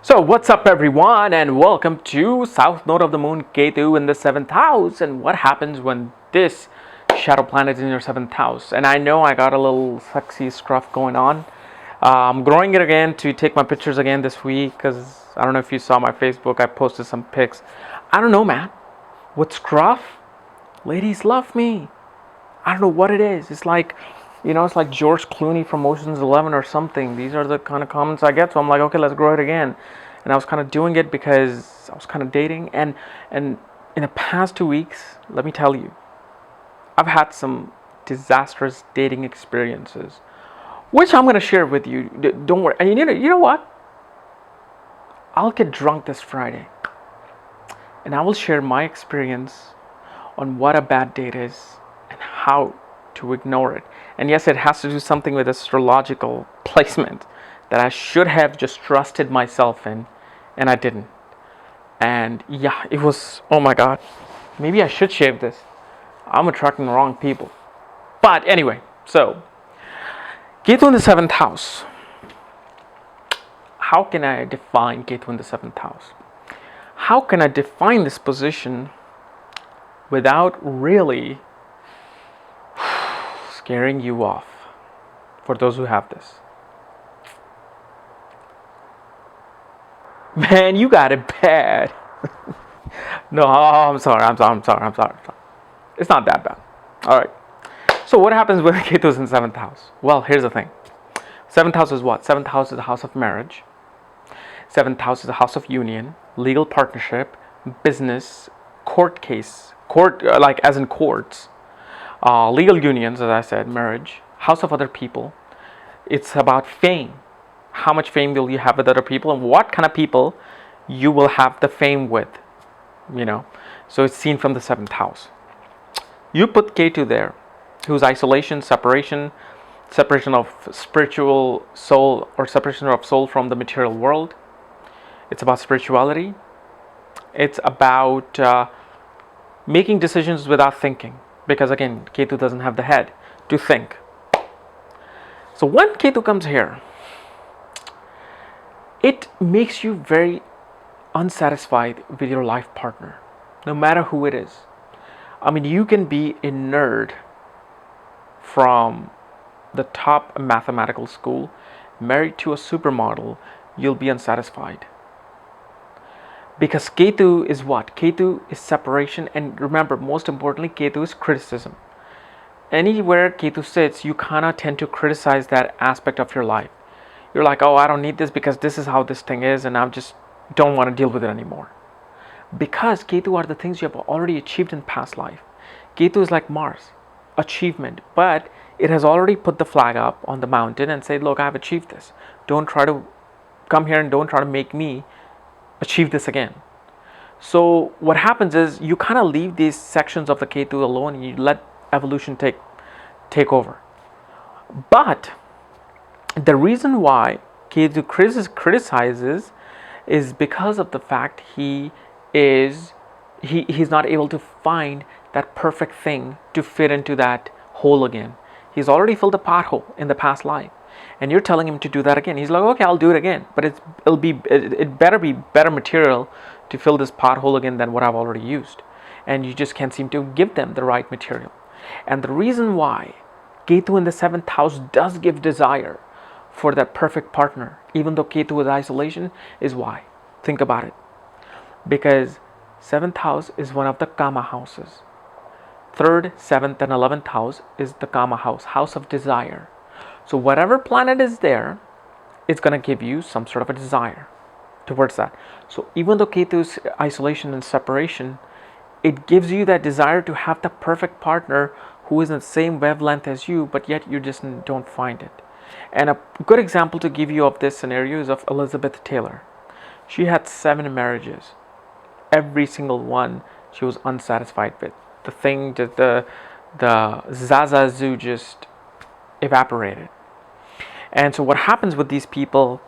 So what's up everyone, and welcome to South Node of the Moon, Ketu in the 7th house. And what happens when this shadow planet is in your 7th house? And I know I got a little sexy scruff going on. I'm growing it again to take my pictures again this week, because I don't know if you saw my Facebook, I posted some pics. I don't know, man. With scruff, ladies love me. I don't know what it is. It's like, it's like George Clooney from Ocean's 11 or something. These are the kind of comments I get. So I'm like, okay, let's grow it again. And I was kind of doing it because I was kind of dating. And in the past 2 weeks, let me tell you, I've had some disastrous dating experiences, which I'm going to share with you. Don't worry. And you know what? I'll get drunk this Friday. And I will share my experience on what a bad date is and how to ignore it. And yes, it has to do something with astrological placement that I should have just trusted myself in, and I didn't. And yeah, it was, oh my god, maybe I should shave this. I'm attracting the wrong people. But anyway, so Ketu in the 7th house. How can I define Ketu in the 7th house? How can I define this position without really scaring you off, for those who have this? Man, you got it bad. No, I'm sorry. It's not that bad. All right. So what happens when Ketu is in 7th house? Well, here's the thing. 7th house is what? 7th house is the house of marriage. 7th house is the house of union, legal partnership, business, court case, like as in courts, legal unions, as I said, marriage, house of other people. It's about fame. How much fame will you have with other people, and what kind of people you will have the fame with, So it's seen from the 7th house. You put Ketu there, whose isolation, separation of spiritual soul, or separation of soul from the material world. It's about spirituality. It's about making decisions without thinking, because again, Ketu doesn't have the head to think. So when Ketu comes here, it makes you very unsatisfied with your life partner, no matter who it is. I mean, you can be a nerd from the top mathematical school, married to a supermodel, you'll be unsatisfied. Because Ketu is what? Ketu is separation, and remember, most importantly, Ketu is criticism. Anywhere Ketu sits, you kind of tend to criticize that aspect of your life. You're like, oh, I don't need this because this is how this thing is, and I just don't want to deal with it anymore. Because Ketu are the things you have already achieved in past life. Ketu is like Mars, achievement, but it has already put the flag up on the mountain and said, look, I've achieved this. Don't try to come here and don't try to make me achieve this again. So what happens is you kind of leave these sections of the Ketu alone and you let evolution take over. But the reason why Ketu criticizes is because of the fact he's not able to find that perfect thing to fit into that hole again. He's already filled a pothole in the past life, and you're telling him to do that again. He's like, okay, I'll do it again, but it better be better material to fill this pothole again than what I've already used, and you just can't seem to give them the right material. And the reason why Ketu in the 7th house does give desire for that perfect partner, even though Ketu is isolation, is why. Think about it. Because 7th house is one of the Kama houses. 3rd, 7th, and 11th house is the Kama house of desire. So whatever planet is there, it's going to give you some sort of a desire towards that. So even though Ketu is isolation and separation, it gives you that desire to have the perfect partner who is in the same wavelength as you, but yet you just don't find it. And a good example to give you of this scenario is of Elizabeth Taylor. She had 7 marriages. Every single one she was unsatisfied with. The thing that the Zazazu just evaporated. And so what happens with these people,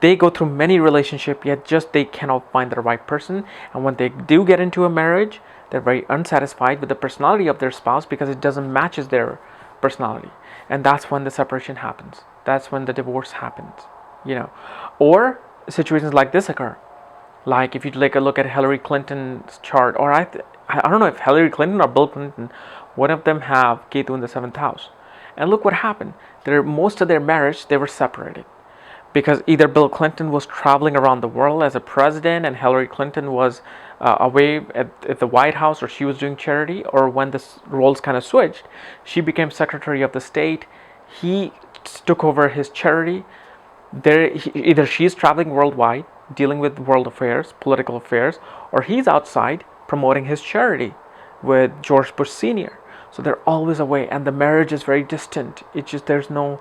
they go through many relationships, yet just they cannot find the right person. And when they do get into a marriage, they're very unsatisfied with the personality of their spouse because it doesn't matches their personality. And that's when the separation happens. That's when the divorce happens. Or situations like this occur. Like if you take a look at Hillary Clinton's chart, or I don't know if Hillary Clinton or Bill Clinton, one of them have Ketu in the 7th house. And look what happened. Most of their marriage, they were separated. Because either Bill Clinton was traveling around the world as a president and Hillary Clinton was away at the White House, or she was doing charity, or when the roles kind of switched, she became Secretary of the State. He took over his charity. Either she's traveling worldwide, dealing with world affairs, political affairs, or he's outside promoting his charity with George Bush Sr. So they're always away, and the marriage is very distant. It's just there's no,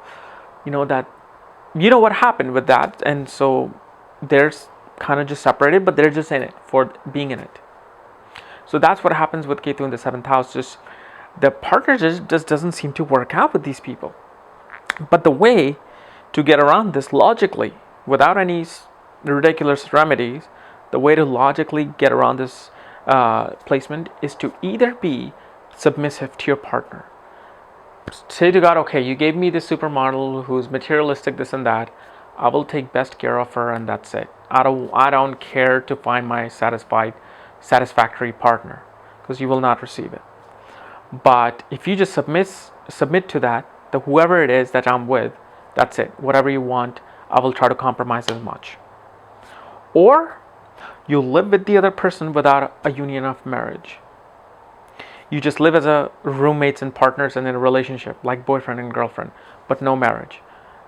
what happened with that, and so they're kind of just separated, but they're just in it for being in it. So that's what happens with Ketu in the 7th house. Just the partnership just doesn't seem to work out with these people. But the way to get around this logically, without any ridiculous remedies, the way to logically get around this placement is to either be submissive to your partner. Say to God, okay, you gave me this supermodel who's materialistic, this and that. I will take best care of her, and that's it. I don't care to find my satisfactory partner, because you will not receive it. But if you just submit to that, whoever it is that I'm with, that's it. Whatever you want, I will try to compromise as much. Or you live with the other person without a union of marriage. You just live as a roommates and partners and in a relationship like boyfriend and girlfriend, but no marriage.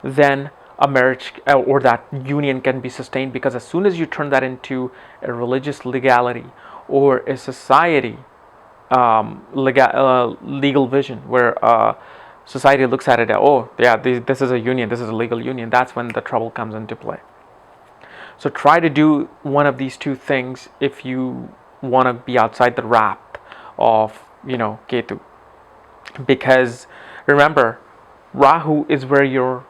Then a marriage or that union can be sustained, because as soon as you turn that into a religious legality or a society legal vision, where society looks at it, oh yeah, this is a union, this is a legal union, that's when the trouble comes into play. So try to do one of these two things if you want to be outside the wrap of Ketu. Because remember, Rahu is where your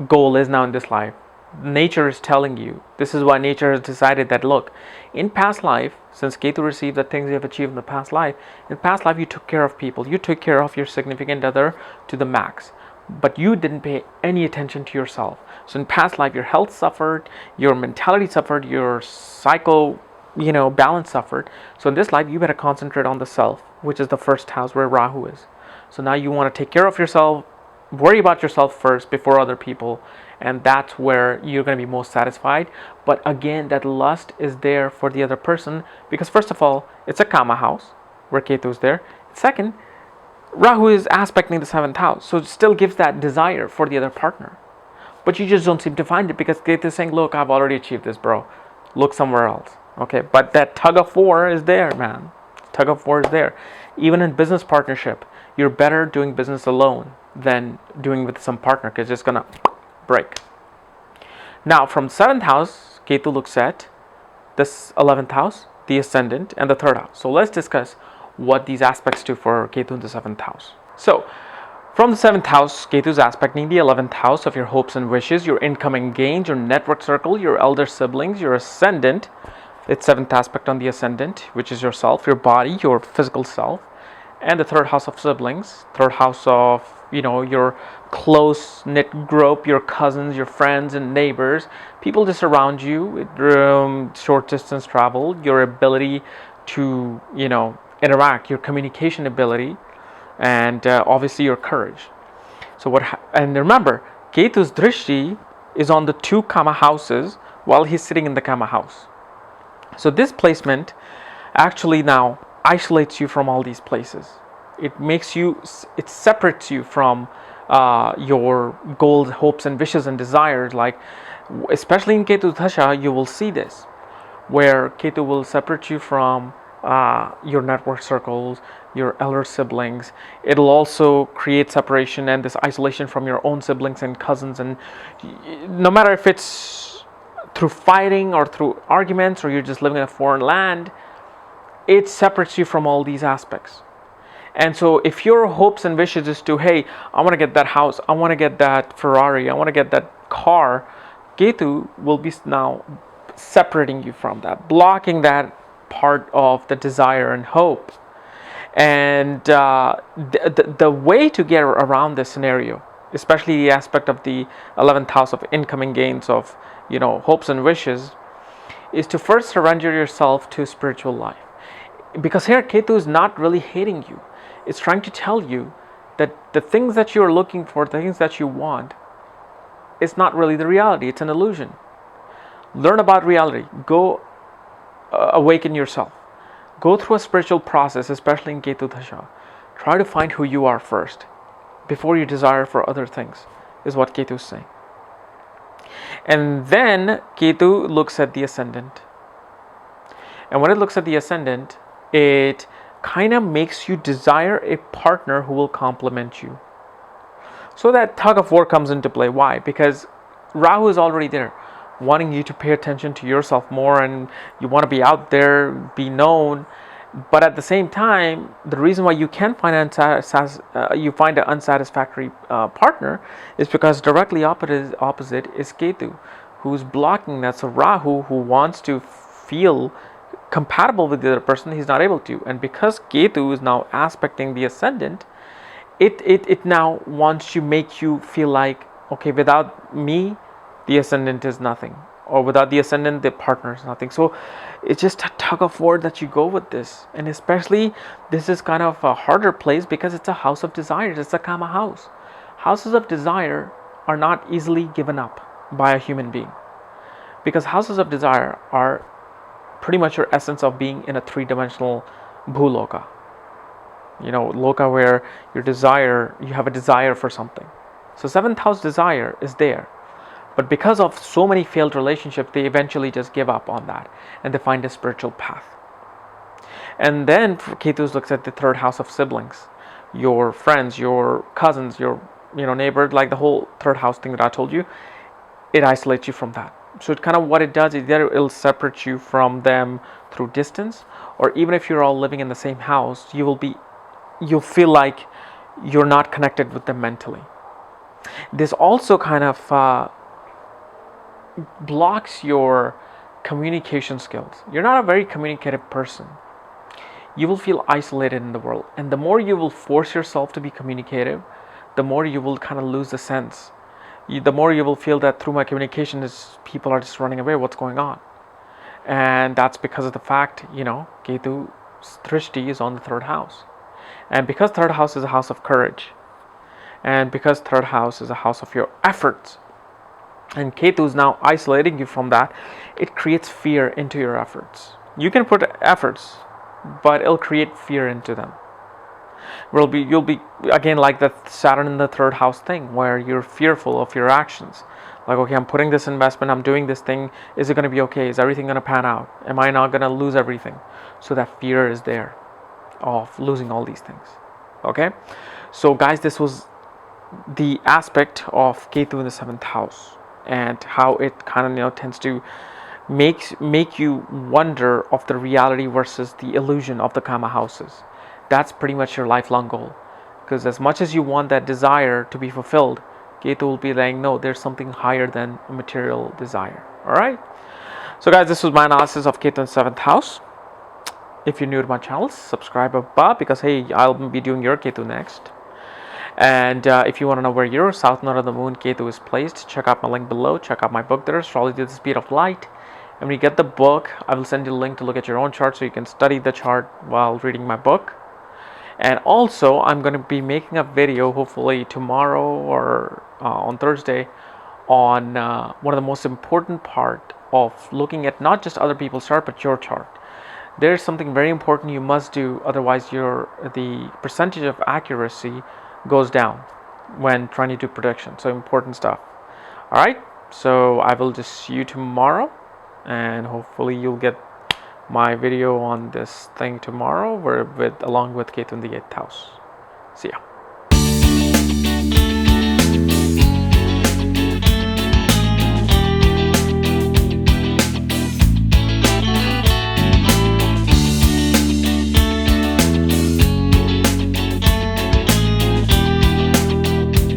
goal is now in this life. Nature is telling you. This is why nature has decided that, look, in past life, since Ketu received the things you have achieved in the past life, you took care of people. You took care of your significant other to the max. But you didn't pay any attention to yourself. So in past life, your health suffered, your mentality suffered, your psycho balance suffered. So in this life, you better concentrate on the self, which is the 1st house where Rahu is. So now you want to take care of yourself, worry about yourself first before other people, and that's where you're going to be most satisfied. But again, that lust is there for the other person, because first of all, it's a Kama house where Ketu is there. Second, Rahu is aspecting the 7th house, so it still gives that desire for the other partner. But you just don't seem to find it, because Ketu is saying, look, I've already achieved this, bro. Look somewhere else. Okay, but that tug of war is there, man. Tug of war is there. Even in business partnership, you're better doing business alone than doing with some partner, because it's going to break. Now, from 7th house, Ketu looks at this 11th house, the ascendant, and the 3rd house. So let's discuss what these aspects do for Ketu in the 7th house. So, from the 7th house, Ketu is aspecting the 11th house of your hopes and wishes, your incoming gains, your network circle, your elder siblings, your ascendant. It's 7th aspect on the ascendant, which is yourself, your body, your physical self, and the 3rd house of siblings, 3rd house of your close knit group, your cousins, your friends and neighbors, people just around you, short distance travel, your ability to interact, your communication ability, and obviously your courage. So and remember, Ketu's drishti is on the 2 Kama houses while he's sitting in the Kama house. So this placement actually now isolates you from all these places. It separates you from your goals, hopes, and wishes and desires. Like, especially in Ketu Dasha, you will see this, where Ketu will separate you from your network circles, your elder siblings. It'll also create separation and this isolation from your own siblings and cousins. And no matter if it's through fighting or through arguments, or you're just living in a foreign land, it separates you from all these aspects. And so if your hopes and wishes is to, hey, I want to get that house, I want to get that Ferrari, I want to get that car, Ketu will be now separating you from that, blocking that part of the desire and hope. And the way to get around this scenario especially the aspect of the 11th house of incoming gains of, hopes and wishes, is to first surrender yourself to spiritual life. Because here Ketu is not really hating you. It's trying to tell you that the things that you're looking for, the things that you want, it's not really the reality. It's an illusion. Learn about reality. Go awaken yourself. Go through a spiritual process, especially in Ketu Dasha. Try to find who you are first before you desire for other things, is what Ketu is saying. And then Ketu looks at the ascendant. And when it looks at the ascendant, it kind of makes you desire a partner who will complement you. So that tug of war comes into play. Why? Because Rahu is already there, wanting you to pay attention to yourself more, and you want to be out there, be known. But at the same time, the reason why you can't find you find an unsatisfactory partner is because directly opposite is Ketu, who's blocking that. So Rahu, who wants to feel compatible with the other person, he's not able to. And because Ketu is now aspecting the ascendant, it now wants to make you feel like, okay, without me, the ascendant is nothing. Or without the ascendant, the partner is nothing. So it's just a tug of war that you go with this. And especially, this is kind of a harder place because it's a house of desires. It's a Kama house. Houses of desire are not easily given up by a human being. Because houses of desire are pretty much your essence of being in a three-dimensional bhuloka. Loka where you have a desire for something. So 7th house desire is there. But because of so many failed relationships, they eventually just give up on that and they find a spiritual path. And then Ketu looks at the 3rd house of siblings, your friends, your cousins, your neighbor, like the whole 3rd house thing that I told you. It isolates you from that. So it kind of what it does is either it'll separate you from them through distance, or even if you're all living in the same house, you'll feel like you're not connected with them mentally. This also kind of blocks your communication skills. You're not a very communicative person. You will feel isolated in the world. And the more you will force yourself to be communicative, the more you will kind of lose the sense. The more you will feel that through my communication, people are just running away. What's going on? And that's because of the fact, Ketu's Drishti is on the 3rd house. And because 3rd house is a house of courage, and because 3rd house is a house of your efforts, and Ketu is now isolating you from that, it creates fear into your efforts. You can put efforts, but it'll create fear into them. You'll be again like the Saturn in the 3rd house thing, where you're fearful of your actions. Like, okay, I'm putting this investment, I'm doing this thing. Is it going to be okay? Is everything going to pan out? Am I not going to lose everything? So that fear is there of losing all these things. Okay, so guys, this was the aspect of Ketu in the 7th house, and how it kind of tends to make you wonder of the reality versus the illusion of the Kama houses. That's pretty much your lifelong goal, because as much as you want that desire to be fulfilled, Ketu will be like, no, there's something higher than a material desire. All right, so guys, this was my analysis of Ketu in 7th house. If you're new to my channel, subscribe above, because hey, I'll be doing your Ketu next. And if you want to know where your south node of the moon Ketu is placed, check out my link below. Check out my book there, Astrology at the Speed of Light. And when you get the book, I will send you a link to look at your own chart, so you can study the chart while reading my book. And also, I'm going to be making a video hopefully tomorrow or on Thursday on one of the most important part of looking at not just other people's chart but your chart. There's something very important you must do, otherwise the percentage of accuracy goes down when trying to do prediction. So important stuff. All right, so I will just see you tomorrow, and hopefully you'll get my video on this thing tomorrow along with Ketu in the 8th house. See ya.